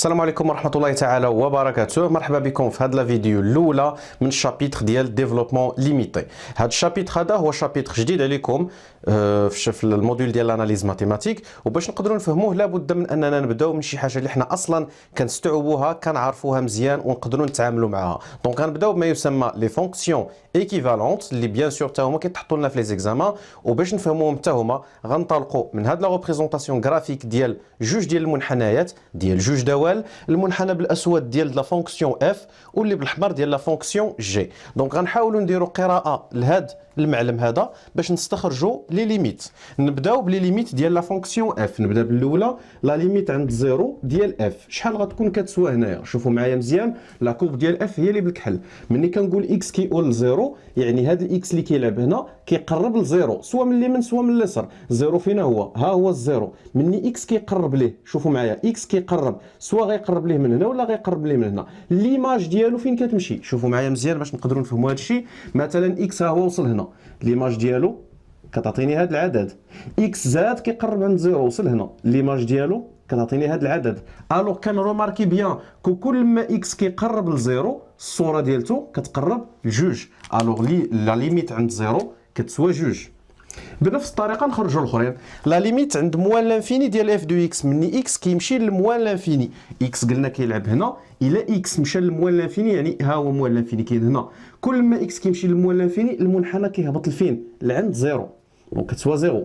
السلام عليكم ورحمة الله تعالى وبركاته. مرحبا بكم في هذا الفيديو الأولى من الشابيتر ديال ديفلوبمون ليميتي. هذا الشابيتر هذا هو شابيتر جديد عليكم في الموديول ديال الاناليز ماتيماتيك، وباش نقدروا نفهموه لابد من اننا نبداو من شي حاجه اللي حنا اصلا كنستوعبوها كنعرفوها مزيان ونقدروا نتعاملوا معها. دونك غنبداو بما يسمى لي فونكسيون ايكيفالونت اللي بيان سور حتى هما كيتحطوا لنا في لي زيكزامان، وباش نفهموهم حتى هما غنطلقوا من هاد لا ريبريزونطاسيون غرافيك ديال جوج ديال المنحنيات ديال جوج دوال، المنحنى بالاسود ديال لا فونكسيون اف واللي بالاحمر ديال لا فونكسيون جي. دونك غنحاولوا نديروا قراءه لهاد المعلم هذا باش نستخرجوا لي ليميت. نبداو بلي ليميت ديال لا فونكسيون اف. نبدا بالاولى، لا ليميت عند زيرو ديال اف شحال غتكون كتسوى هنايا؟ شوفوا معايا مزيان، لا كورب ديال اف هي اللي بالكحل. ملي كنقول اكس كيقول لزيرو يعني هذا الاكس اللي كيلعب هنا كيقرب لزيرو، سواء من اليمين سواء من اليسار. زيرو فينا هو؟ ها هو الزيرو. مني اكس كيقرب ليه، شوفوا معايا اكس كيقرب سواء غيقرب ليه من هنا ولا غيقرب ليه من هنا. ليماج ديالو فين كتمشي؟ شوفوا معايا مزيان باش نقدروا نفهموا هذا الشيء. مثلا اكس ها هو وصل هنا، ليماج ديالو كتعطيني هذا العدد. اكس زاد كيقرب عند زيرو وصل هنا، ليماج ديالو كتعطيني هذا العدد. الوغ كنروماركي بيان كل ما اكس كيقرب لزيرو الصوره ديالته كتقرب لجوج. الوغ لا ليميت عند زيرو كتسوى جوج. بنفس الطريقه نخرجوا الاخرين. لا ليميت عند موال لانفيني ديال اف دو اكس، مني اكس كيمشي للموال لانفيني. اكس قلنا كيلعب هنا، الى اكس مشى للموال لانفيني يعني ها هو موال لانفيني كاين هنا. كل ما اكس كيمشي للموال لانفيني المنحنى كيهبط لفين؟ لعند زيرو، دونك كتسوى زيرو.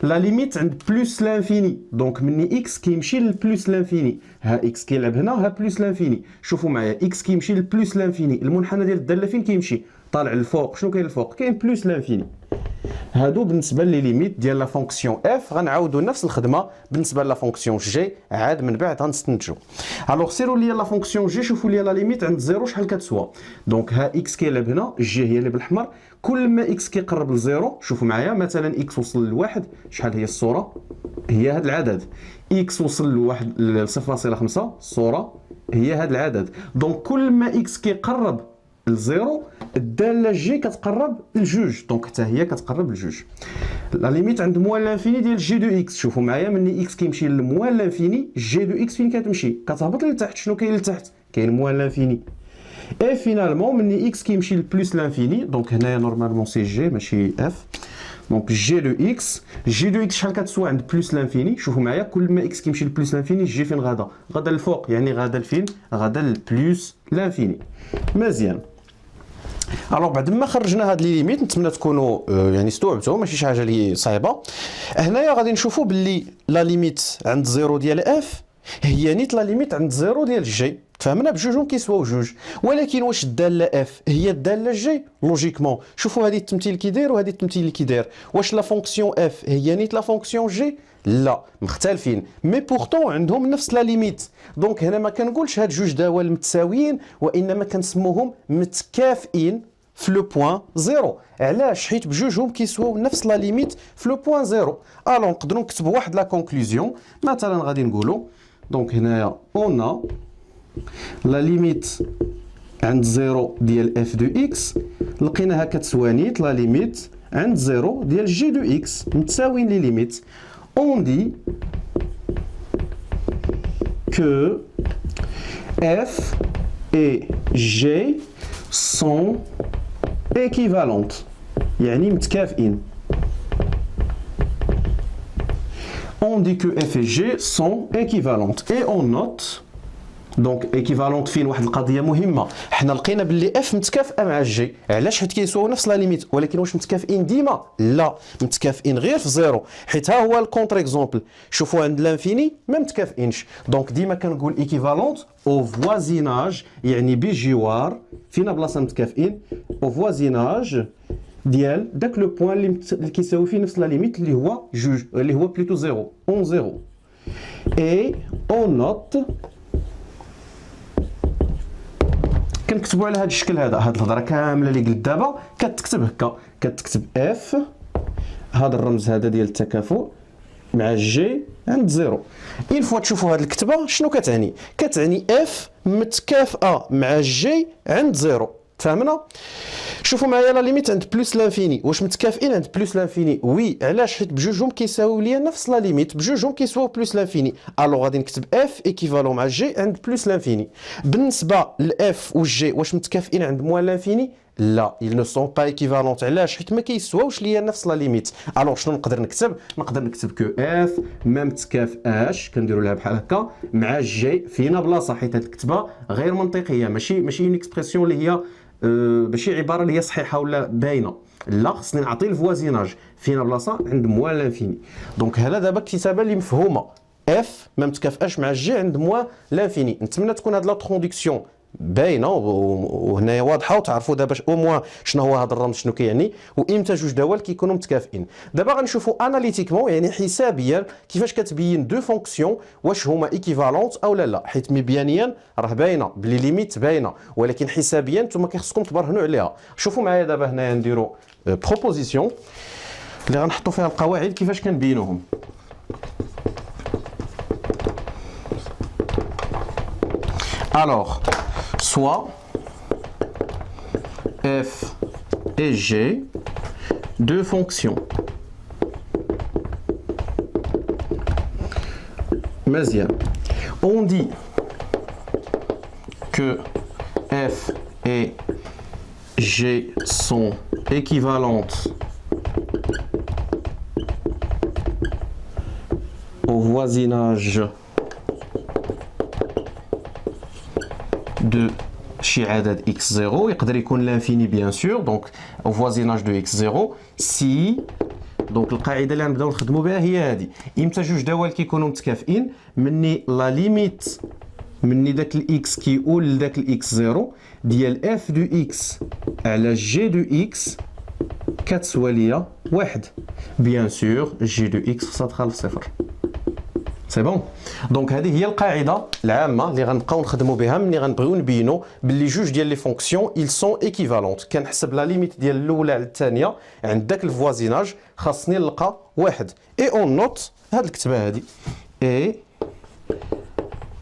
لا ليميت عند بلوس لانفيني، دونك مني اكس كيمشي للبلوس لانفيني، ها اكس كيلعب هنا ها بلوس لانفيني. شوفوا معايا اكس كيمشي للبلوس لانفيني، المنحنى ديال الداله فين كيمشي؟ طالع للفوق. شنو كاين الفوق؟ كاين بلوس لانفيني. هادو بالنسبه لي ليميت ديال لا فونكسيون اف. غنعاودوا نفس الخدمه بالنسبه لا فونكسيون جي عاد من بعد غنستنتجوا. الوغ سيروا لي لا فونكسيون جي، شوفوا لي لا ليميت عند زيرو شحال كتسوى. دونك ها اكس كيلعب هنا، جي هي اللي بالاحمر. كل ما اكس كيقرب لزيرو، شوفوا معايا مثلا اكس وصل لواحد، شحال هي الصوره؟ هي هذا العدد. اكس وصل لواحد ل 0.5، الصوره هي هذا العدد. دونك كل ما اكس كيقرب الزيرو الداله جي كتقرب لجوج، دونك حتى هي كتقرب لجوج. لا ليميت عند موال لانفيني ديال جي دو اكس، شوفوا معايا مني اكس كيمشي للموال لانفيني جي دو اكس فين كتمشي؟ كتهبط لتحت. شنو كاين لتحت؟ كاين موال لانفيني. اي فينالمون مني اكس كيمشي لبلوس لانفيني، دونك هنايا نورمالمون سي جي ماشي اف. دونك جي دو اكس، جي دو اكس شحال كتسوى عند بلوس لانفيني؟ شوفوا معايا كل ما اكس كيمشي لبلوس لانفيني جي فين غادا؟ غادا للفوق، يعني غادا لفين؟ غادا لبلوس لانفيني. مزيان. الوغ بعد ما خرجنا هاد لي ليميت نتمنى تكونوا يعني استوعبتوا، ماشي شي حاجه اللي صعيبه. هنايا غادي نشوفوا باللي لا ليميت عند زيرو ديال اف هي نيت لا ليميت عند زيرو ديال جي. تفهمنا بجوجهم كيسواو جوج، ولكن واش الداله اف هي الداله جي؟ لوجيكمون شوفوا هذه التمثيل كي داير وهذه التمثيل اللي كي داير. واش لا فونكسيون اف هي نيت لا فونكسيون جي؟ لا، مختلفين، مي بورتون عندهم نفس لا ليميت. دونك هنا ما كنقولش هاد جوج دوال متساويين، وانما كنسموهم متكافئين في لو بوين زيرو. علاش؟ حيت بجوجهم كيسواو نفس لا ليميت في لو بوين زيرو. الو نقدروا نكتبوا واحد لا كونكلوزيون. مثلا غادي نقولوا دونك هنايا اون لا ليميت عند زيرو ديال اف دو اكس لقيناها كتسوى نيت لا ليميت عند زيرو ديال جي دو اكس، متساويين لي ليميت. اون دي كو اف اي جي سون équivalentes، يعني متكافئين. On dit que f et g sont équivalentes et on note donc équivalente فين واحد القضيه مهمه. حنا لقينا باللي اف متكافئه مع جي، علاش؟ حيت كيسواو نفس لا ليميت. ولكن واش متكافئين ديما؟ لا، متكافئين غير في زيرو. حيت ها هو الكونتر اكزومبل، شوفوا عند لانفيني ما متكافئينش. دونك ديما كنقول ايكيفالونت او فوازيناج، يعني بجوار فينا بلاصه متكافئين، او فوازيناج ديال داك لو بوين اللي كيساوي فيه نفس لا ليميت اللي هو جوج، اللي هو بلوتو زيرو، اون زيرو. اي اون نوت كنكتبوا على هذا الشكل هذا. هاد الهضره كامله اللي قلت دابا كتكتب هكا، كتكتب اف هذا الرمز هذا ديال التكافؤ مع جي عند زيرو. اين فوا تشوفوا هذه الكتبه شنو كتعني؟ كتعني اف متكافئه مع جي عند زيرو. فهمنا؟ شوفوا معايا لا ليميت عند بلس لانفيني واش متكافئين عند بلس لانفيني؟ وي. علاش؟ حيت بجوجهم كيساويو ليا نفس لا ليميت، بجوجهم كيساويو بلس لانفيني. الوغ غادي نكتب اف ايكيفالون مع جي عند بلس لانفيني. بالنسبه لاف والجي واش متكافئين عند موان لانفيني؟ لا، ils ne sont pas équivalentes. علاش؟ حيت ما كيسواوش ليا نفس لا ليميت. الوغ شنو نقدر نكتب؟ نقدر نكتب كو اف ما متكافئاش، كنديروا لها بحال هكا مع جي فينا بلاصه، حيت هاد الكتابه غير منطقيه، ماشي اون اكسبرسيون اللي هي ماشي عباره اللي هي صحيحه ولا باينه. لا، خصني نعطي الفوازيناج فينا بلاصه عند موان لانفيني. دونك هذا دابا الكتابه اللي مفهومه، اف ما متكافئاش مع جي عند موان لانفيني. نتمنى تكون هاد لا ترودكسيون باينه وهنايا واضحه وتعرفوا دابا او موان شنو هو هذا الرمز شنو كيعني وامتى جوج دوال كيكونوا متكافئين. دابا غنشوفوا اناليتيكمون يعني حسابيا كيفاش كتبين دو فونكسيون واش هما ايكيفالونت او لا، حيت مبيانيا راه باينه بلي ليميت باينه، ولكن حسابيا نتوما كيخصكم تبرهنوا عليها. شوفوا معايا دابا هنايا نديروا بروبوزيسيون اللي غنحطوا فيها القواعد كيفاش كنبينوهم. Alors, soit f et g, deux fonctions. Mazian. On dit que f et g sont équivalentes au voisinage de شي عدد x0 يقدر يكون لانفيني بيان سور، دونك au voisinage de x0 si دونك القاعده اللي غنبداو نخدموا بها هي هذه. امتى جوج دوال كيكونوا متكافئين؟ مني لا ليميت مني داك الاكس كيقول لداك الاكس 0 ديال اف دو اكس على جي دو اكس كتسوى ليا واحد. بيان سور جي دو اكس خصها تخالف صفر. سي بون. دونك هذه هي القاعده العامه اللي غنبقاو نخدموا بها ملي غنبغيو نبينوا باللي جوج ديال لي فونكسيون ils sont équivalentes. كنحسب لا ليميت ديال الاولى على الثانيه عند داك الفوازيناج خاصني نلقى واحد. اي اون نوت هاد الكتابه هذه اي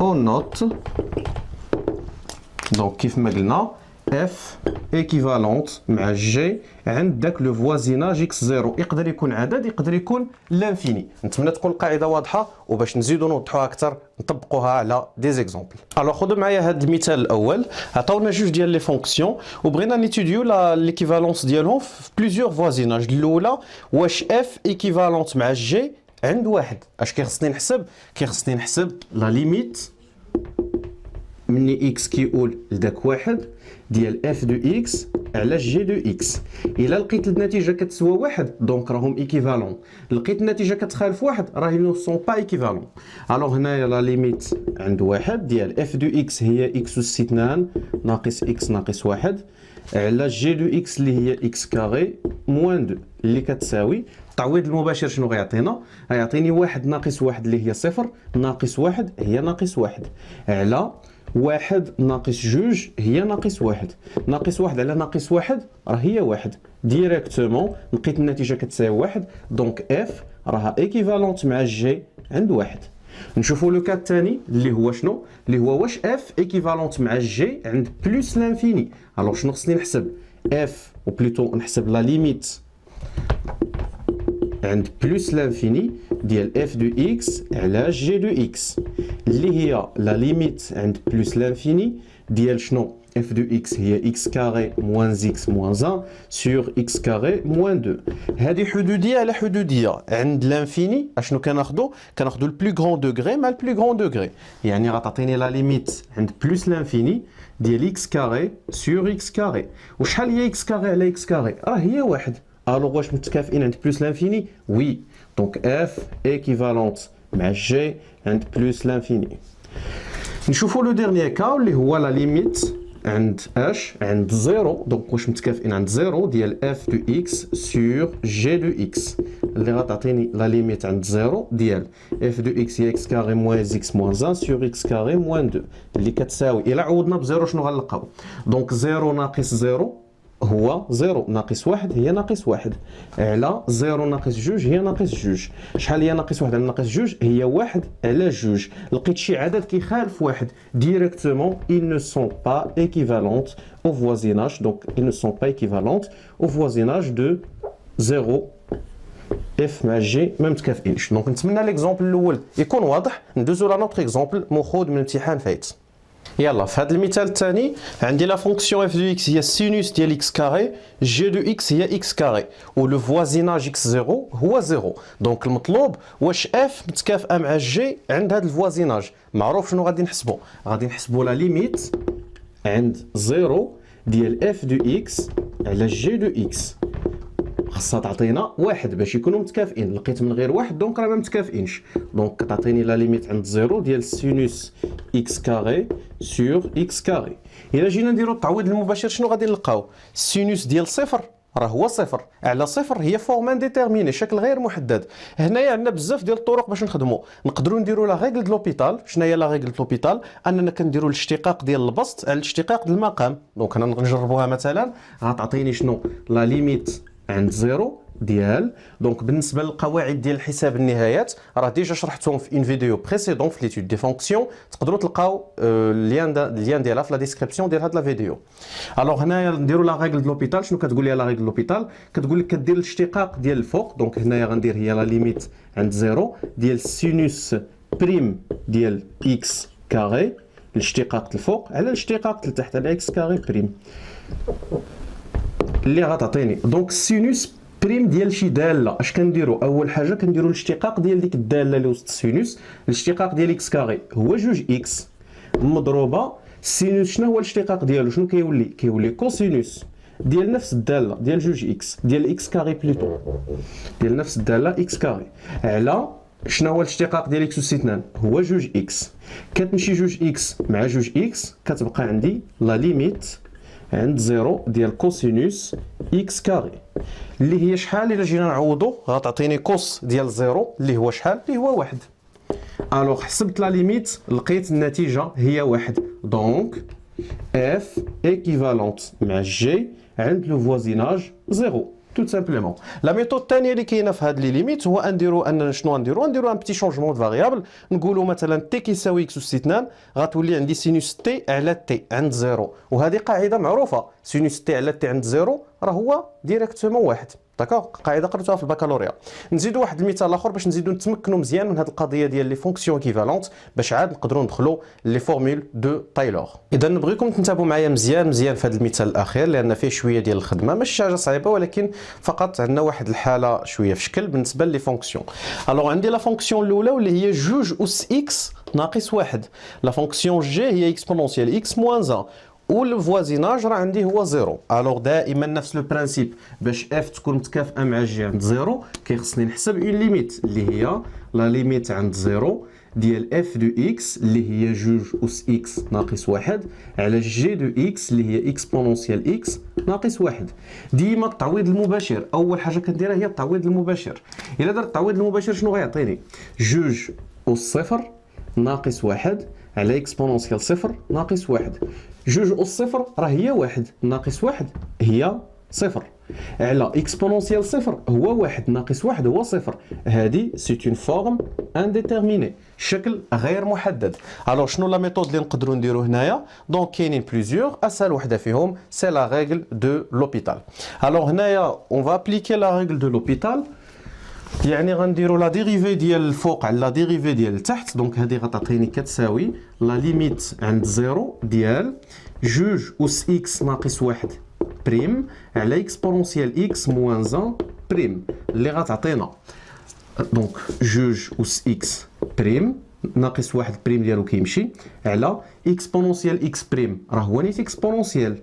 اون نوت دونك كيف ما قلنا اف ايكيفالونت مع جي عند داك لو فوازيناج اكس 0 يقدر يكون عدد يقدر يكون لانفيني. نتمنى تكون القاعده واضحه وباش نزيدوا نوضحوها اكثر نطبقوها على دي زيكزامبل. الوغ خذوا معايا هذا المثال الاول. عطاونا جوج ديال لي فونكسيون وبغينا نيتوديو ليكيفالونس ديالهم في بليزيور فوازيناج. الاولى واش اف ايكيفالونت مع جي عند واحد. اش كيخصني نحسب؟ كيخصني نحسب لا ليميت مني اكس كيقول لداك واحد ديال اف دو اكس على جي دو اكس. الا لقيت النتيجه كتسوى واحد دونك راهم ايكيفالون، لقيت النتيجه كتخالف واحد راه نو سون با ايكيفالون. الوغ هنايا لا ليميت عند واحد ديال اف دو اكس هي اكس اس 2 ناقص اكس ناقص واحد على جي دو اكس اللي هي اكس كاري موان 2 اللي كتساوي التعويض المباشر شنو غيعطينا؟ غيعطيني واحد ناقص واحد اللي هي صفر ناقص واحد هي ناقص واحد على واحد ناقص جوج هي ناقص واحد. ناقص واحد على ناقص واحد راه هي واحد. ديريكتومون لقيت النتيجه كتساوي واحد دونك اف راها ايكيفالونت مع جي عند واحد. نشوفوا لو كا الثاني اللي هو شنو؟ اللي هو واش اف ايكيفالونت مع جي عند بلس لانفيني. الوغ شنو خصني نحسب؟ اف او بلوتو نحسب لا ليميت عند بلس لانفيني ديال اف دو اكس على جي دو اكس اللي هي لا ليميت عند بلس لانفيني ديال شنو؟ اف دو اكس هي اكس كاري موان اكس موان 1 سور اكس كاري موان 2. هذه حدوديه على حدوديه. عند لانفيني اشنو كناخذوا؟ كناخذوا البلو غران دوغري مع البلو غران دوغري، يعني غتعطيني لا ليميت عند بلس لانفيني ديال اكس كاري سور اكس كاري. وشحال هي اكس كاري على اكس كاري؟ راه هي واحد. الوغ واش متكافئين عند بلس لانفيني؟ وي. دونك اف ايكيفالونت مع جي عند بلس لانفيني. نشوفوا لو ديرنيي كا اللي هو لا ليميت عند اش عند زيرو. دونك واش متكافئين عند زيرو ديال اف دو اكس سور جي دو اكس اللي غتعطيني لا ليميت عند زيرو ديال اف دو اكس هي اكس كاري موان اكس موان 1 سور اكس كاري موان 2 اللي كتساوي. الا عوضنا بزيرو شنو غنلقاو؟ دونك زيرو ناقص زيرو هو 0 ناقص 1 هي ناقص 1 على 0 ناقص 2 هي ناقص 2. شحال هي ناقص 1 على ناقص 2 هي 1 على 2. لقيت شي عدد كيخالف 1 directement ils ne sont pas équivalentes au voisinage, donc ils ne sont pas équivalentes au voisinage de 0 اف مع جي ما متكافئينش. دونك نتمنى ليكزومبل الاول يكون واضح. ندوزو لا نوتر اكزومبل ماخوذ من امتحان فايت. يلا في هذا المثال الثاني عندي لا فونكسيون اف دو اكس هي السينوس ديال اكس كاري، جي دو اكس هي اكس كاري، و لو فوازيناج اكس 0 هو 0. دونك المطلوب واش اف متكافئه مع جي عند هذا الفوازيناج. معروف شنو غادي نحسبوا؟ غادي نحسبوا لا ليميت عند 0 ديال اف دو اكس على جي دو اكس. خاصها تعطينا واحد باش يكونوا متكافئين. لقيت من غير واحد دونك راه ما متكافئينش. دونك كتعطيني لا ليميت عند 0 ديال سينوس اكس كاري سور اكس كاري. الا جينا نديرو التعويض المباشر شنو غادي نلقاو؟ سينوس ديال صفر راه هو صفر على صفر هي فورمان ديتيرميني، شكل غير محدد. هنايا عندنا بزاف ديال الطرق باش نخدموا. نقدروا نديروا لا ريغل د لوبيتال. شنو هي لا ريغل د لوبيتال؟ اننا كنديروا الاشتقاق ديال البسط على الاشتقاق ديال المقام. دونك انا نجربوها مثلا. غتعطيني شنو؟ لا ليميت عند 0 ديال دونك بالنسبه للقواعد ديال حساب النهايات راه ديجا شرحتهم في ان فيديو بريسيدون في ليتود دي فونكسيون. تقدروا تلقاو اللين ديالها في لا ديسكريبسيون ديال هاد لا فيديو. الوغ هنايا نديروا لا ريغل د لوبيتال. شنو كتقول لي لا ريغل د لوبيتال؟ كتقول لك كدير الاشتقاق ديال الفوق. دونك هنايا غندير هي لا ليميت عند 0 ديال سينوس بريم ديال اكس كاري، الاشتقاق الفوق على الاشتقاق لتحت على اكس كاري بريم اللي غتعطيني. دونك السينوس بريم ديال شي داله. اش كنديروا؟ اول حاجه كنديروا الاشتقاق ديال ديك الداله اللي وسط السينوس. الاشتقاق ديال اكس كاري هو 2 اكس مضروبه السينوس. شنو هو الاشتقاق ديالو؟ شنو كيولي؟ كيولي كوسينوس ديال نفس الداله ديال 2 اكس ديال اكس كاري بلوتو ديال نفس الداله اكس كاري على شنو هو الاشتقاق ديال اكس اس 2 هو 2 اكس. كتمشي 2 اكس مع 2 اكس كتبقى عندي لا ليميت عند 0 ديال كوسينوس اكس كاري اللي هي شحال؟ الا جينا نعوضو غتعطيني كوس ديال 0 اللي هو شحال؟ اللي هو 1. الوغ حسبت لا ليميت لقيت النتيجه هي 1. دونك اف ايكيفالونت مع جي عند لو فوازيناج 0 tout simplement. لا ميثود الثانيه اللي كاينه في هاد لي ليميت هو نديرو ان شنو نديرو ان بيتي شونجمون دو فاريابل. نقولوا مثلا تي كيساوي اكس اس 2 غتولي عندي سينوس تي على تي عند 0. وهذه قاعده معروفه. سينوس تي على تي عند 0 راه هو ديريكتومون 1. داكوغ؟ قاعده قريتوها في البكالوريا. نزيدوا واحد المثال اخر باش نزيدوا نتمكنوا مزيان من هذه القضيه ديال لي فونكسيون ايكيفالونت باش عاد نقدروا ندخلوا لي فورمول دو تايلور. اذا نبغيكم تنتبهوا معايا مزيان في هذا المثال الاخير لان فيه شويه ديال الخدمه. ماشي حاجه صعيبه ولكن فقط عندنا واحد الحاله شويه في شكل بالنسبه لي فونكسيون. الوغ عندي لا فونكسيون الاولى واللي هي جوج اس اكس ناقص 1. لا فونكسيون جي هي اكسبونونسيال اكس موان 1 والفوازيناج راه عندي هو 0. الوغ دائما نفس لو برانسيب باش اف تكون متكافئه مع جي عند 0 كيخصني نحسب اون ليميت اللي هي لا ليميت عند 0 ديال اف دو اكس اللي هي جوج اس اكس ناقص 1 على جي دو اكس اللي هي اكسبونونسيال اكس ناقص 1. ديما التعويض المباشر اول حاجه كنديرها هي التعويض المباشر. الا درت التعويض المباشر شنو غيعطيني؟ جوج اس صفر ناقص 1 على اكسبونونسيال صفر ناقص 1. جوج اس صفر راه هي 1 ناقص 1 هي صفر على اكسبونونسيال صفر هو 1 ناقص 1 هو صفر. هذه سي اون فورم انديتيرميني، شكل غير محدد. الوغ شنو لا ميثود اللي نقدروا نديرو هنايا؟ دونك كاينين بليزيور. اسهل وحده فيهم سي لا ريغل دو لوبيتال. الوغ هنايا اون فا ابليكي لا ريغل دو لوبيتال. يعني غنديروا لا ديريفي ديال الفوق على لا ديريفي ديال التحت. دونك هذه غتعطيني كتساوي لا ليميت عند 0 ديال جوج اس اكس ناقص 1 بريم على اكسبونونسيال اكس موان 1 بريم اللي غتعطينا دونك جوج اس اكس بريم ناقص 1 بريم ديالو كيمشي على اكسبونونسيال اكس بريم راه هو نيت اكسبونونسيال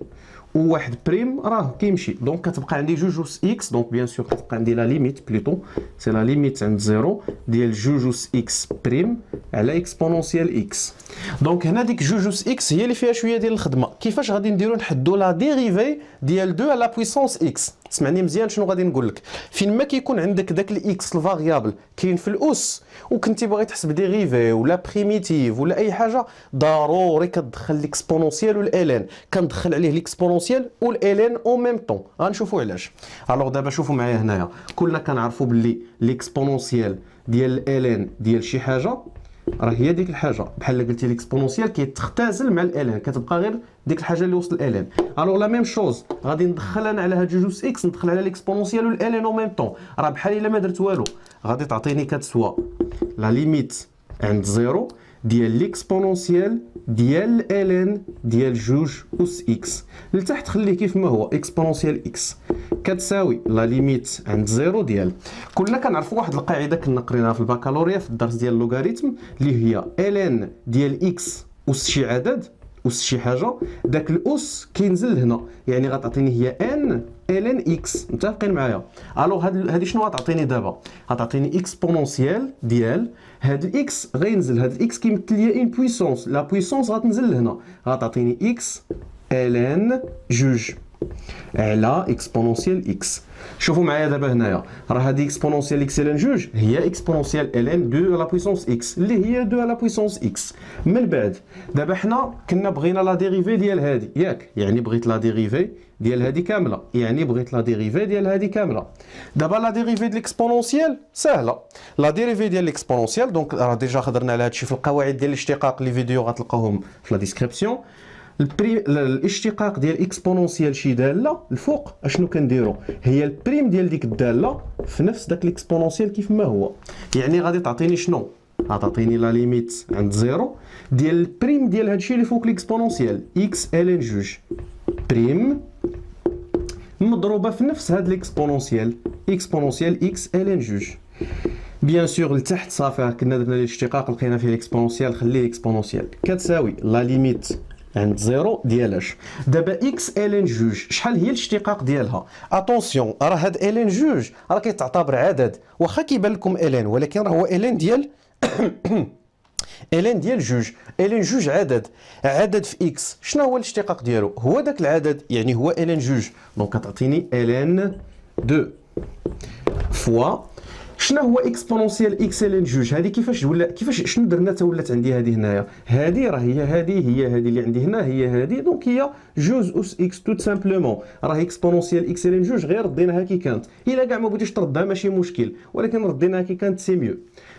وواحد بريم راه كيمشي. دونك كتبقى عندي جوج اس اكس. دونك بيان سور كتبقى عندي لا ليميت بلوتو سي لا ليميت عند 0 ديال جوج اس اكس بريم على اكسبونونسيال اكس. دونك هنا ديك جوج اس اكس هي اللي فيها شويه ديال الخدمه. كيفاش غادي نديرو؟ نحدو لا ديريفي ديال 2 على بويسونس اكس تسمعني مزيان شنو غادي نقول لك. فين ما كيكون عندك داك الاكس الفاريابل كاين في الاس وكنتي باغي تحسب ديريفي ولا بريميتيف ولا اي حاجه، ضروري كتدخل الاكسبونونسيال والالين. كندخل عليه الاكسبونونسيال والالين او ميم طون. غنشوفوا علاش. الوغ دابا شوفوا معايا هنايا، كلنا كنعرفوا باللي الاكسبونونسيال ديال الالين ديال شي حاجه راه هي ديك الحاجه. بحال قلتي ليكسبونونسيال كيتختزل مع الالين، كتبقى غير ديك الحاجه اللي وسط الالين. الوغ لا ميم شوز غادي ندخل انا على هاد جوج اس اكس، ندخل على ليكسبونونسيال والالين او ميم طون. راه بحال الا ما درت والو. غادي تعطيني كتسوى لا ليميت عند زيرو ديال ليكسبونونسيال ديال الالين ديال جوج اس اكس. لتحت خليه كيف ما هو اكسبونونسيال اكس كتساوي لا ليميت عند زيرو ديال، كلنا كنعرفوا واحد القاعده كنا قريناها في البكالوريا في الدرس ديال اللوغاريتم اللي هي الين ديال اكس اس شي عدد اس شي حاجه، داك الاس كينزل هنا، يعني غتعطيني هي ان الين اكس. متفقين معايا؟ الوغ هادي شنو غتعطيني دابا؟ غتعطيني اكسبونونسيال ديال هاد الاكس غينزل، هاد الاكس كيمثل ليا ان بويسونس، لا بويسونس غتنزل لهنا، غتعطيني اكس الين جوج على اكسبونونسيال اكس. شوفوا معايا دابا هنايا، راه هادي اكسبونونسيال اكس الين جوج هي اكسبونونسيال الين 2 على بويسونس اكس اللي هي 2 على بويسونس اكس. من بعد دابا حنا كنا بغينا لا ديريفي ديال هادي ياك، يعني بغيت لا ديريفي ديال هادي كامله، يعني بغيت لا ديريفي ديال هادي كامله. دابا لا ديريفي ديال الاكسبونونسيال سهله، لا ديريفي ديال الاكسبونونسيال دونك راه ديجا هضرنا على هادشي في القواعد ديال الاشتقاق، لي فيديو غتلقاوهم في لا ديسكريبسيون. الاشتقاق ديال اكسبونونسيال شي داله الفوق اشنو كنديروا؟ هي البريم ديال ديك الداله في نفس داك الاكسبونونسيال كيف ما هو، يعني غادي تعطيني شنو؟ غتعطيني لا ليميت عند زيرو ديال البريم ديال هادشي اللي فوق الاكسبونونسيال اكس الين جوج بريم مضروبه في نفس هاد الاكسبونونسيال اكسبونونسيال اكس الين جوج. بيان سور لتحت صافي كنا درنا الاشتقاق لقينا فيه الاكسبونونسيال، خليه اكسبونونسيال كتساوي لا ليميت عند زيرو ديالاش. دابا اكس الين جوج شحال هي الاشتقاق ديالها؟ اتونسيون راه هاد الين جوج راه كيتعتبر عدد، واخا كيبان لكم الين ولكن راه هو الين ديال الين ديال جوج. الين جوج عدد في اكس، شنو هو الاشتقاق ديالو؟ هو داك العدد، يعني هو الين جوج، دونك كتعطيني الين 2 فوا شنو هو اكسبونونسيال اكس الين جوج. هذه كيفاش ولا كيفاش شنو درنا تا ولات عندي هذه هنايا؟ هذه راه هي هذه اللي عندي هنا هي هذه، دونك هي جوج اس اكس توت سامبلومون. راه اكسبونونسيال اكس الين جوج غير رديناها كي كانت، الا كاع ما بغيتيش تردها ماشي مشكل، ولكن رديناها كي كانت سي ميو،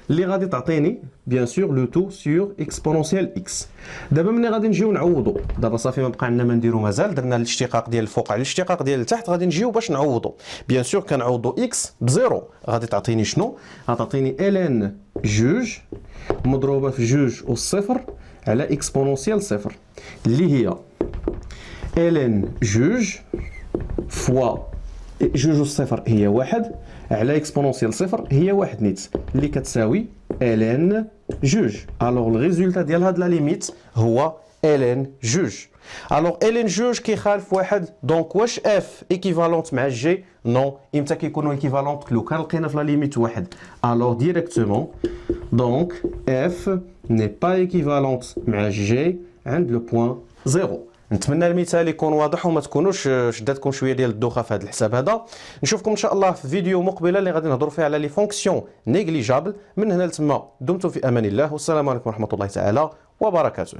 اللي غادي تعطيني بيان سور لو تو سور اكسبونونسيال اكس. دابا ملي غادي نجيو نعوضوا، دابا صافي ما بقى عندنا ما نديرو مازال، درنا الاشتقاق ديال الفوق على الاشتقاق ديال التحت، غادي نجيو باش نعوضوا. بيان سور كنعوضوا اكس بزيرو، غادي تعطيني شنو؟ غتعطيني الين جوج مضروبه في جوج أس صفر على اكسبونونسيال صفر اللي هي الين جوج فوا جوج أس صفر هي واحد على اكسبونونسيال صفر هي واحد نيت اللي كتساوي الين جوج. الوغ الريزولتا ديال هاد لا ليميت هو الين جوج. الوغ الين جوج كيخالف واحد، دونك واش اف ايكيفالونت مع جي؟ نو. امتى كيكونوا ايكيفالونت؟ لو كان لقينا في لا ليميت واحد. الوغ ديريكتومون دونك اف ني با ايكيفالونت مع جي عند لو بوين زيرو. نتمنى المثال يكون واضح وما تكونوش شداتكم شويه ديال الدوخه في هذا الحساب هذا. نشوفكم ان شاء الله في فيديو مقبله اللي غادي نهضروا فيها على لي فونكسيون نيغليجابل. من هنا لتما دمتم في امان الله، والسلام عليكم ورحمه الله تعالى وبركاته.